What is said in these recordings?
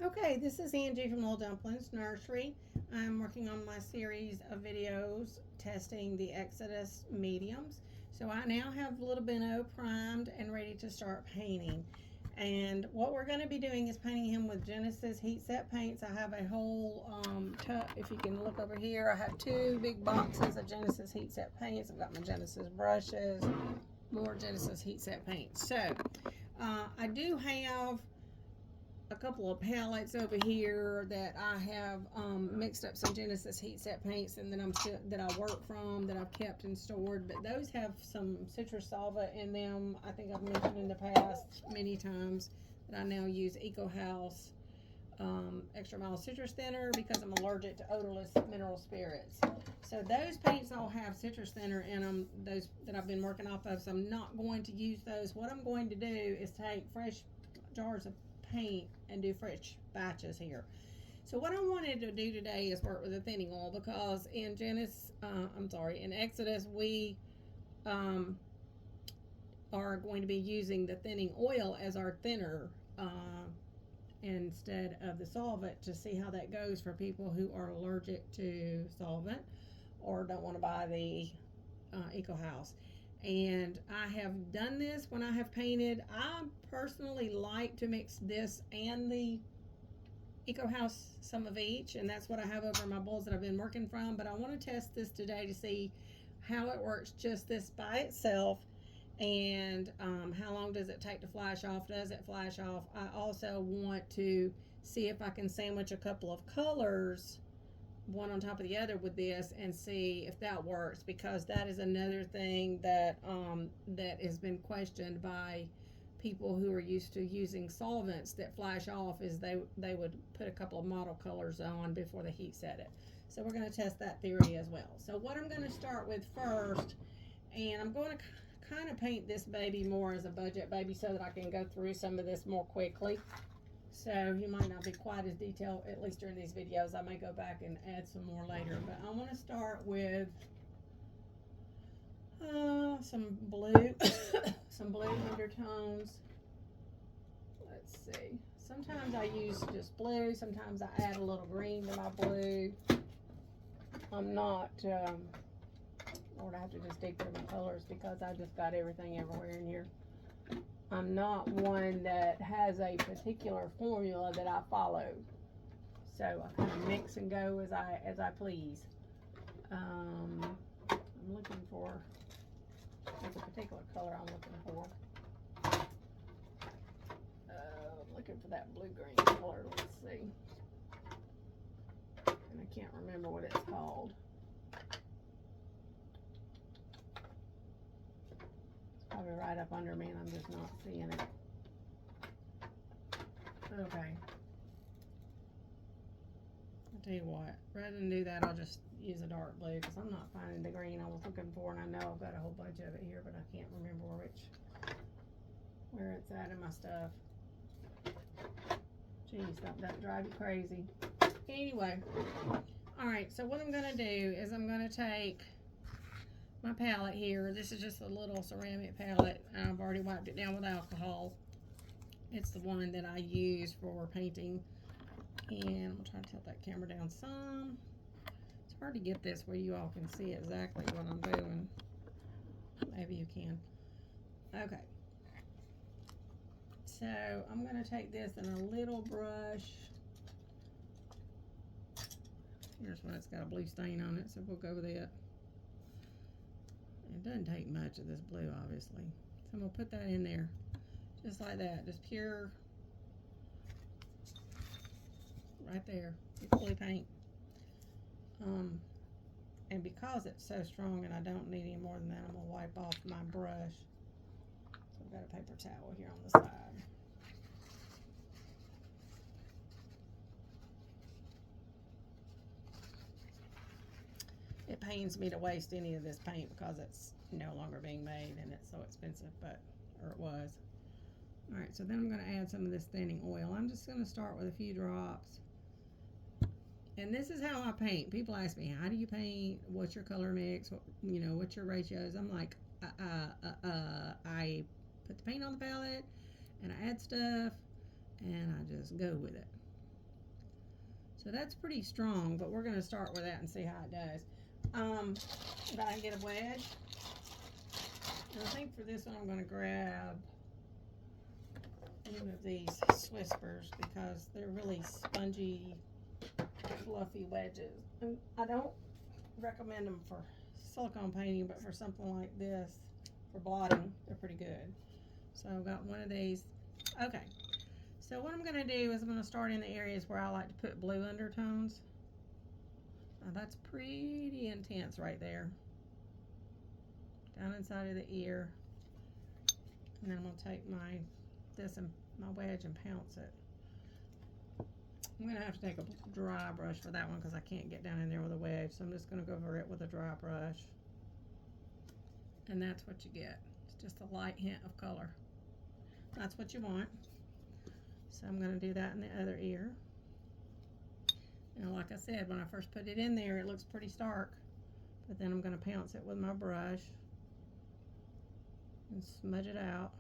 Okay, this is Angie from Little Dumplings Nursery. I'm working on my series of videos testing the Exodus mediums. So I now have Little Benno primed and ready to start painting. And what we're going to be doing is painting him with Genesis heat set paints. I have a whole tub. If you can look over here, I have two big boxes of Genesis heat set paints. I've got my Genesis brushes, more Genesis heat set paints. So I do have a couple of palettes over here that I have mixed up some Genesis heat set paints and that I work from that I've kept and stored, but those have some citrus solvent in them. I think I've mentioned in the past many times that I now use Eco House extra mild citrus thinner because I'm allergic to odorless mineral spirits. So those paints all have citrus thinner in them, those that I've been working off of, so I'm not going to use those. What I'm going to do is take fresh jars of paint and do fresh batches here. So what I wanted to do today is work with a thinning oil because in Exodus we um, are going to be using the thinning oil as our thinner instead of the solvent to see how that goes for people who are allergic to solvent or don't want to buy the Eco House. And I have done this when I have painted. I personally like to mix this and the Eco House, some of each, and that's what I have over my bowls that I've been working from. But I want to test this today to see how it works just this by itself, and how long does it take to flash off? Does it flash off? I also want to see if I can sandwich a couple of colors one on top of the other with this and see if that works, because that is another thing that has been questioned by people who are used to using solvents that flash off, is they would put a couple of model colors on before the heat set it. So we're going to test that theory as well. So what I'm going to start with first, and I'm going to kind of paint this baby more as a budget baby so that I can go through some of this more quickly. So you might not be quite as detailed, at least during these videos. I may go back and add some more later. But I want to start with some blue, some blue undertones. Let's see. Sometimes I use just blue. Sometimes I add a little green to my blue. I'm not, Lord, I have to just dig through my colors because I just got everything everywhere in here. I'm not one that has a particular formula that I follow, so I kind of mix and go as I please. I'm looking for, there's a particular color I'm looking for. I'm looking for that blue-green color. Let's see, and I can't remember what it's called. Probably right up under me and I'm just not seeing it. Okay. I'll tell you what, rather than do that, I'll just use a dark blue because I'm not finding the green I was looking for, and I know I've got a whole bunch of it here, but I can't remember where it's at in my stuff. Jeez, don't that drive you crazy? Anyway, alright, so what I'm going to do is I'm going to take my palette here. This is just a little ceramic palette. I've already wiped it down with alcohol. It's the one that I use for painting. And I'm going to try to tilt that camera down some. It's hard to get this where you all can see exactly what I'm doing. Maybe you can. Okay. So I'm going to take this in a little brush. Here's one that's got a blue stain on it, so we'll go with it. It doesn't take much of this blue, obviously. So I'm going to put that in there, just like that, just pure, right there, blue paint. And because it's so strong and I don't need any more than that, I'm going to wipe off my brush. So I've got a paper towel here on the side. It pains me to waste any of this paint because it's no longer being made and it's so expensive, or it was. Alright, so then I'm going to add some of this thinning oil. I'm just going to start with a few drops. And this is how I paint. People ask me, how do you paint? What's your color mix? What's your ratios? I'm like, I put the paint on the palette and I add stuff and I just go with it. So that's pretty strong, but we're going to start with that and see how it does. If I can get a wedge. And I think for this one I'm going to grab one of these Swispers because they're really spongy, fluffy wedges. And I don't recommend them for silicone painting, but for something like this, for blotting, they're pretty good. So I've got one of these. Okay, so what I'm going to do is I'm going to start in the areas where I like to put blue undertones. Now that's pretty intense right there. Down inside of the ear. And then I'm going to take my wedge and pounce it. I'm going to have to take a dry brush for that one because I can't get down in there with a wedge. So I'm just going to go over it with a dry brush. And that's what you get. It's just a light hint of color. That's what you want. So I'm going to do that in the other ear. And like I said, when I first put it in there, it looks pretty stark. But then I'm going to pounce it with my brush and smudge it out.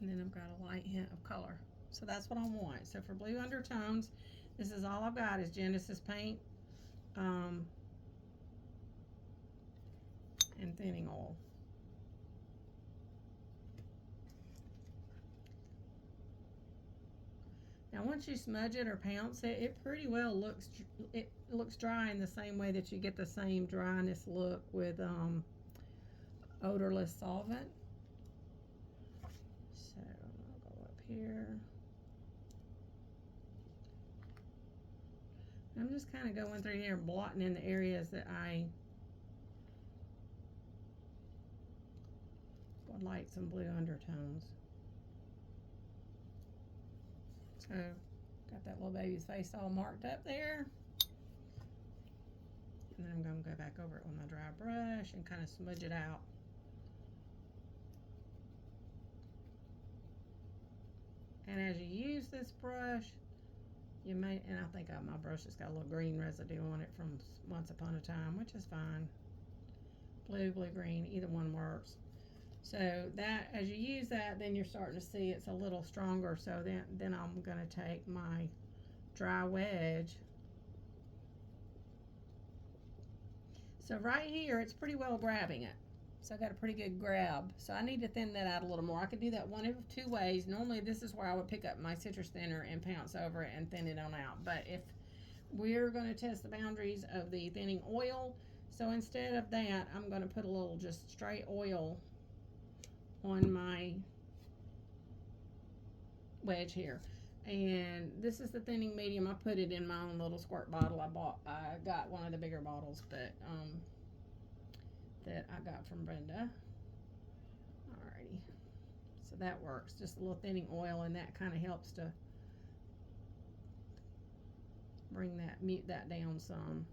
And then I've got a light hint of color. So that's what I want. So for blue undertones, this is all I've got is Genesis paint and thinning oil. Now once you smudge it or pounce it, it pretty well looks dry in the same way that you get the same dryness look with odorless solvent. So I'll go up here. I'm just kind of going through here blotting in the areas that I would like some blue undertones. So got that little baby's face all marked up there. And then I'm going to go back over it with my dry brush and kind of smudge it out. And as you use this brush, you may, and I think my brush has got a little green residue on it from once upon a time, which is fine. Blue, green, either one works. So that, as you use that, then you're starting to see it's a little stronger. So then I'm going to take my dry wedge. So right here, it's pretty well grabbing it. So I got a pretty good grab. So I need to thin that out a little more. I could do that one of two ways. Normally this is where I would pick up my citrus thinner and pounce over it and thin it on out. But if we're going to test the boundaries of the thinning oil, so instead of that, I'm going to put a little just straight oil on my wedge here. And this is the thinning medium. I put it in my own little squirt bottle I got one of the bigger bottles, but that I got from Brenda. Alrighty, so that works. Just a little thinning oil, and that kind of helps to mute that down some.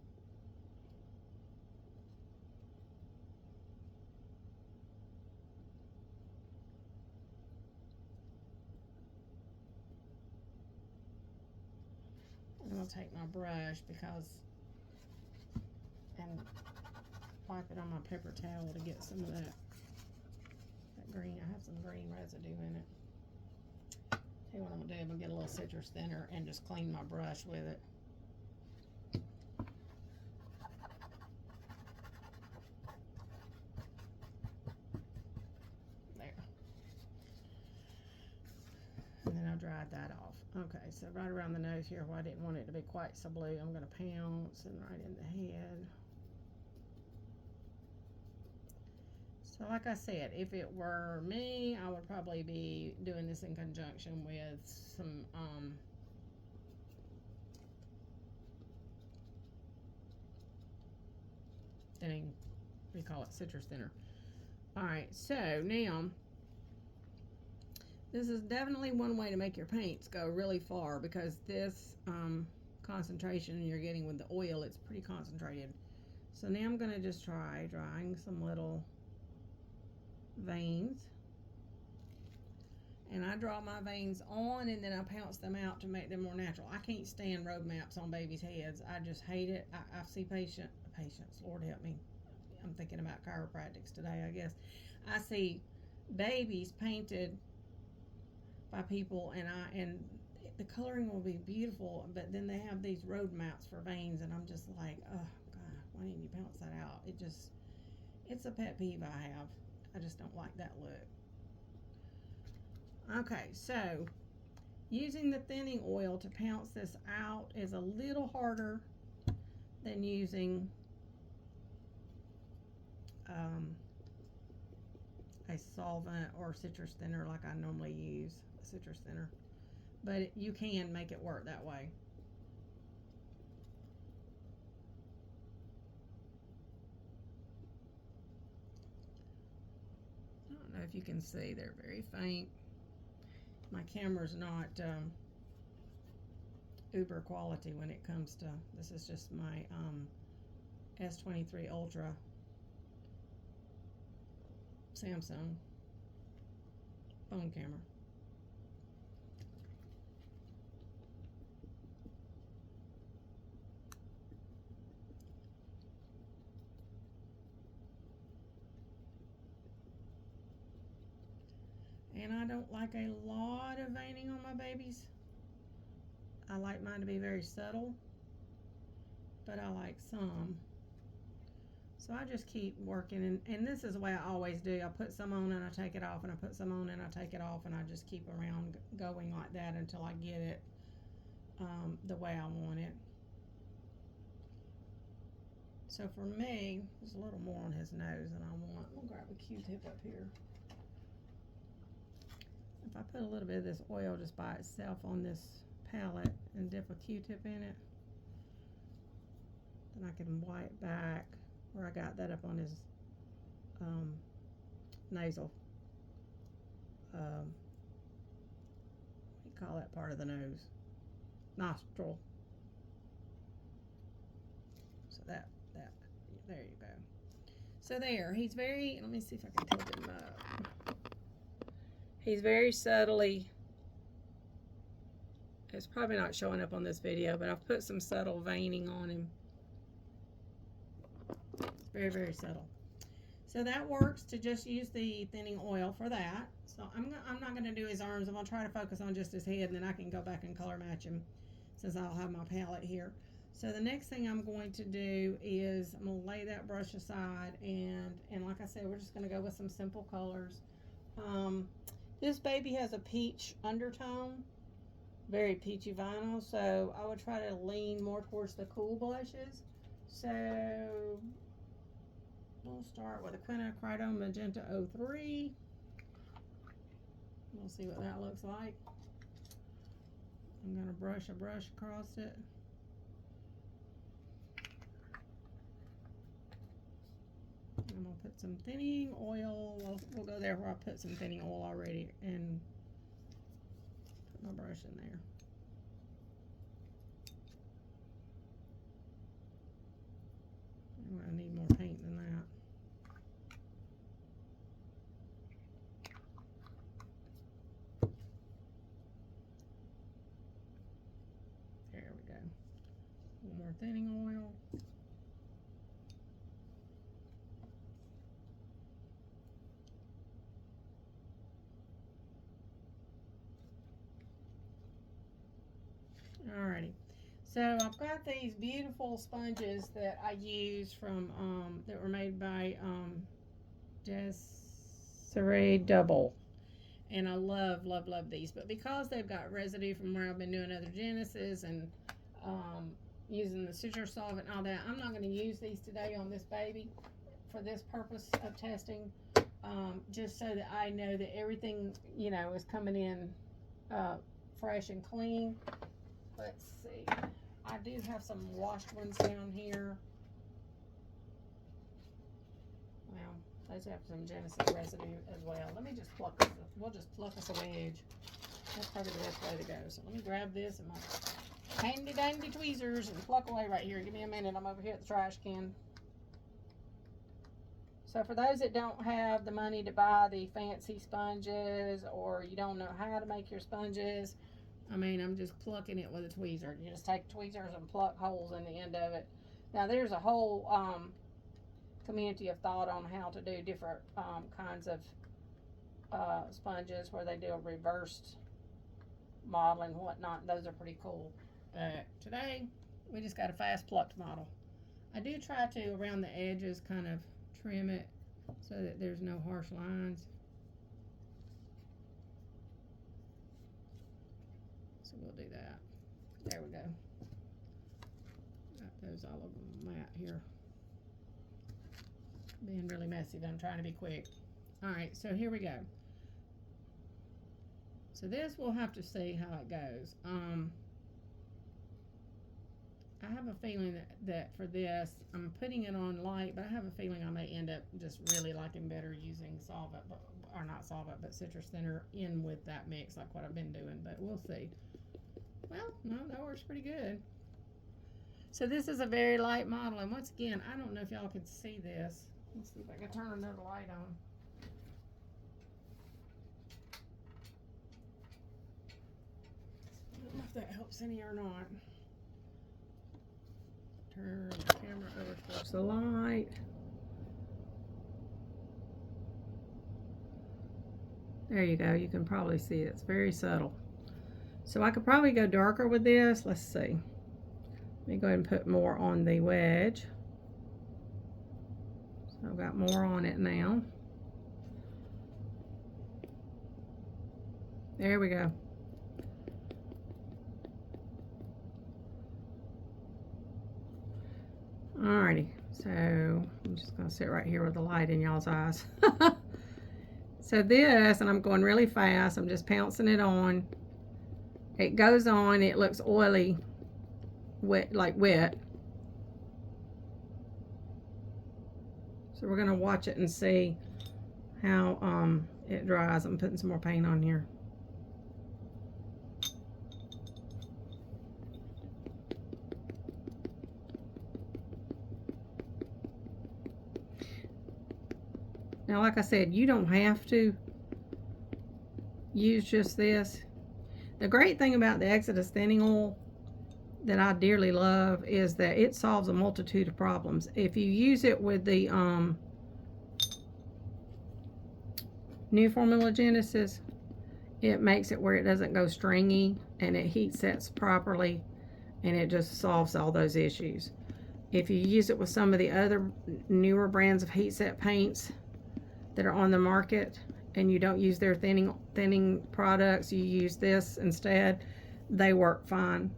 And I'll take my brush and wipe it on my paper towel to get some of that green. I have some green residue in it. Tell you what I'm gonna do, I'm gonna get a little citrus thinner and just clean my brush with it. There. And then I'll dry that off. Okay, so right around the nose here where I didn't want it to be quite so blue, I'm gonna pounce and right in the head. So like I said, if it were me, I would probably be doing this in conjunction with some thinning, we call it citrus thinner. Alright, so now this is definitely one way to make your paints go really far, because this concentration you're getting with the oil, it's pretty concentrated. So now I'm going to just try drawing some little veins, and I draw my veins on and then I pounce them out to make them more natural. I can't stand road maps on babies' heads. I just hate it. I see patience, Lord help me. I'm thinking about chiropractics today, I guess. I see babies painted by people, and the coloring will be beautiful, but then they have these road maps for veins, and I'm just like, oh God, why didn't you bounce that out? It's a pet peeve I have. I just don't like that look. Okay, so using the thinning oil to pounce this out is a little harder than using a solvent or citrus thinner like I normally use, a citrus thinner. But you can make it work that way. I don't know if you can see, they're very faint. My camera's not uber quality when it comes to, this is just my S23 Ultra Samsung phone camera. And I don't like a lot of veining on my babies. I like mine to be very subtle, but I like some. So I just keep working, and this is the way I always do. I put some on and I take it off, and I put some on and I take it off, and I just keep around going like that until I get it the way I want it. So for me, there's a little more on his nose than I want. I'm gonna grab a Q-tip up here. If I put a little bit of this oil just by itself on this palette and dip a Q-tip in it, then I can wipe back where I got that up on his nasal, what do you call that part of the nose? Nostril. So there you go. So there, he's very, let me see if I can tilt him up. He's very subtly, it's probably not showing up on this video, but I've put some subtle veining on him. Very, very subtle. So that works to just use the thinning oil for that. So I'm not going to do his arms. I'm going to try to focus on just his head, and then I can go back and color match him since I'll have my palette here. So the next thing I'm going to do is I'm going to lay that brush aside, and like I said, we're just going to go with some simple colors. This baby has a peach undertone, very peachy vinyl, so I would try to lean more towards the cool blushes. So we'll start with a Quinacridone Magenta 03. We'll see what that looks like. I'm going to brush a brush across it. I'm going to put some thinning oil. We'll go there where I put some thinning oil already and put my brush in there. I'm going to need more paint than that. There we go. A little more thinning oil. Alrighty, so I've got these beautiful sponges that I use from that were made by Desiree Double, and I love these. But because they've got residue from where I've been doing other Genesis and using the citrus solvent and all that, I'm not going to use these today on this baby for this purpose of testing. Just so that I know that everything, you know, is coming in fresh and clean. Let's see. I do have some washed ones down here. Well, those have some Genesis residue as well. Let me just pluck this. We'll just pluck us a wedge. That's probably the best way to go. So let me grab this and my handy dandy tweezers and pluck away right here. Give me a minute. I'm over here at the trash can. So for those that don't have the money to buy the fancy sponges, or you don't know how to make your sponges, I mean, I'm just plucking it with a tweezer. You just take tweezers and pluck holes in the end of it. Now, there's a whole community of thought on how to do different kinds of sponges where they do a reversed model and whatnot. Those are pretty cool. But today, we just got a fast plucked model. I do try to, around the edges, kind of trim it so that there's no harsh lines. So we'll do that. There we go. Got those all over the mat here. Being really messy, but I'm trying to be quick. Alright, so here we go. So this, we'll have to see how it goes. I have a feeling that for this, I'm putting it on light, but I have a feeling I may end up just really liking better using solvent, or not solvent, but citrus thinner in with that mix, like what I've been doing, but we'll see. Well, no, that works pretty good. So this is a very light model, and once again, I don't know if y'all can see this. Let's see if I can turn another light on. I don't know if that helps any or not. Turn the camera over towards the light. There you go. You can probably see it. It's very subtle. So I could probably go darker with this. Let's see. Let me go ahead and put more on the wedge. So I've got more on it now. There we go. Alrighty, so I'm just going to sit right here with the light in y'all's eyes. So this, and I'm going really fast, I'm just pouncing it on. It goes on, it looks oily, wet, like wet. So we're going to watch it and see how it dries. I'm putting some more paint on here. Now, like I said, you don't have to use just this. The great thing about the Xodus thinning oil that I dearly love is that it solves a multitude of problems. If you use it with the new formula Genesis, it makes it where it doesn't go stringy and it heat sets properly, and it just solves all those issues. If you use it with some of the other newer brands of heat set paints that are on the market and you don't use their thinning products, you use this instead, they work fine.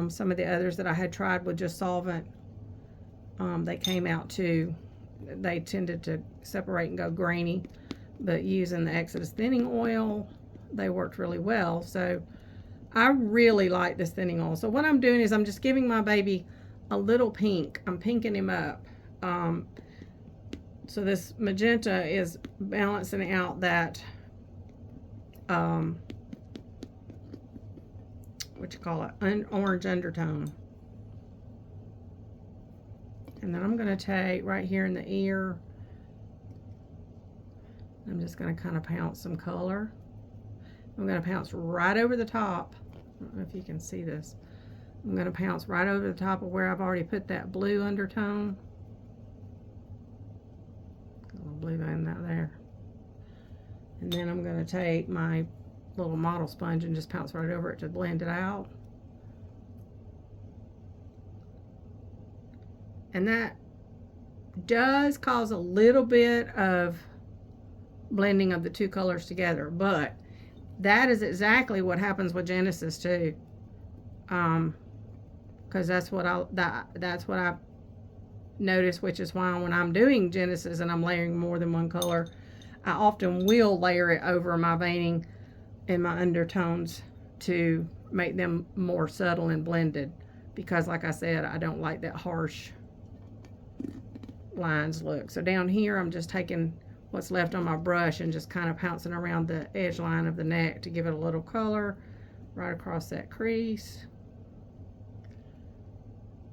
Some of the others that I had tried with just solvent, they came out too, they tended to separate and go grainy, but using the Xodus thinning oil, they worked really well. So I really like this thinning oil. So what I'm doing is I'm just giving my baby a little pink. I'm pinking him up. So this magenta is balancing out that, orange undertone. And then I'm going to take right here in the ear, I'm just going to kind of pounce some color. I'm going to pounce right over the top. I don't know if you can see this. I'm going to pounce right over the top of where I've already put that blue undertone. A little blue in that there. And then I'm going to take my little model sponge and just pounce right over it to blend it out. And that does cause a little bit of blending of the two colors together, but that is exactly what happens with Genesis too, because that's what I notice, which is why when I'm doing Genesis and I'm layering more than one color, I often will layer it over my veining and my undertones to make them more subtle and blended, because like I said, I don't like that harsh lines look. So down here I'm just taking what's left on my brush and just kind of pouncing around the edge line of the neck to give it a little color right across that crease,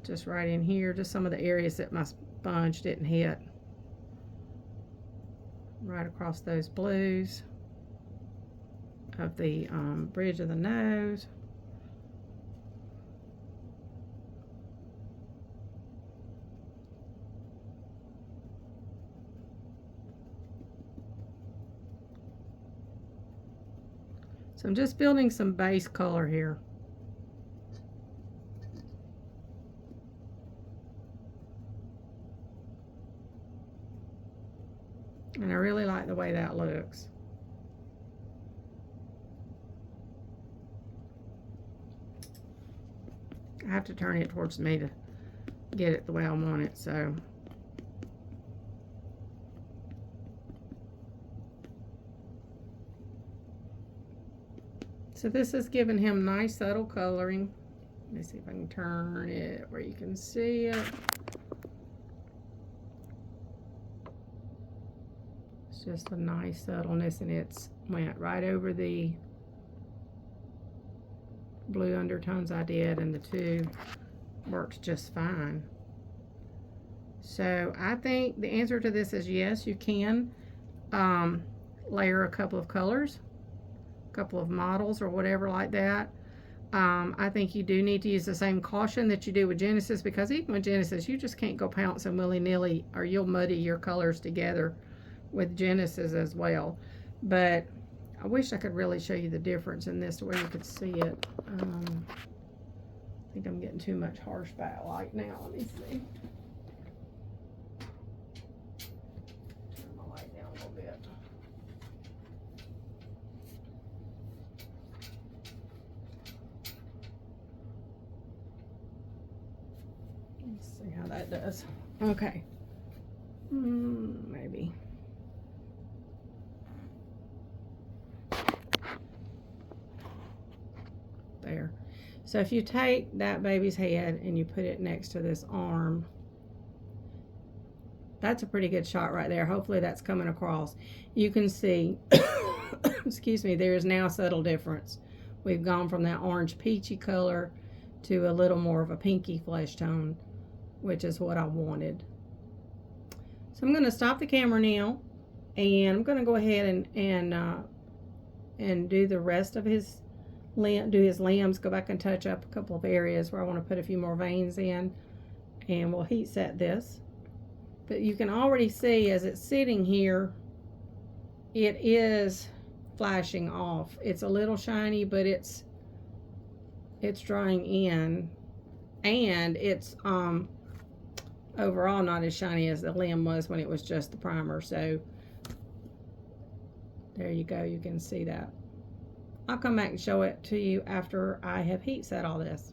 just right in here, just some of the areas that my sponge didn't hit, right across those blues of the bridge of the nose. So I'm just building some base color here. And I really like the way that looks. I have to turn it towards me to get it the way I want it, so. So this is giving him nice subtle coloring. Let me see if I can turn it where you can see it. It's just a nice subtleness, and it's went right over the blue undertones I did, and the two worked just fine. So I think the answer to this is yes, you can layer a couple of colors, a couple of models or whatever like that. I think you do need to use the same caution that you do with Genesis, because even with Genesis, you just can't go pouncing willy-nilly, or you'll muddy your colors together with Genesis as well. But I wish I could really show you the difference in this to where you could see it. I think I'm getting too much harsh backlight now. Let me see. Turn my light down a little bit. Let's see how that does. Okay. Maybe. There. So if you take that baby's head and you put it next to this arm, that's a pretty good shot right there. Hopefully that's coming across. You can see, excuse me, there is now a subtle difference. We've gone from that orange peachy color to a little more of a pinky flesh tone, which is what I wanted. So I'm going to stop the camera now, and I'm going to go ahead and do the rest of his limbs, go back and touch up a couple of areas where I want to put a few more veins in, and we'll heat set this. But you can already see as it's sitting here, it is flashing off. It's a little shiny, but it's drying in, and it's overall not as shiny as the limb was when it was just the primer. So there you go, you can see that. I'll come back and show it to you after I have heat set all this.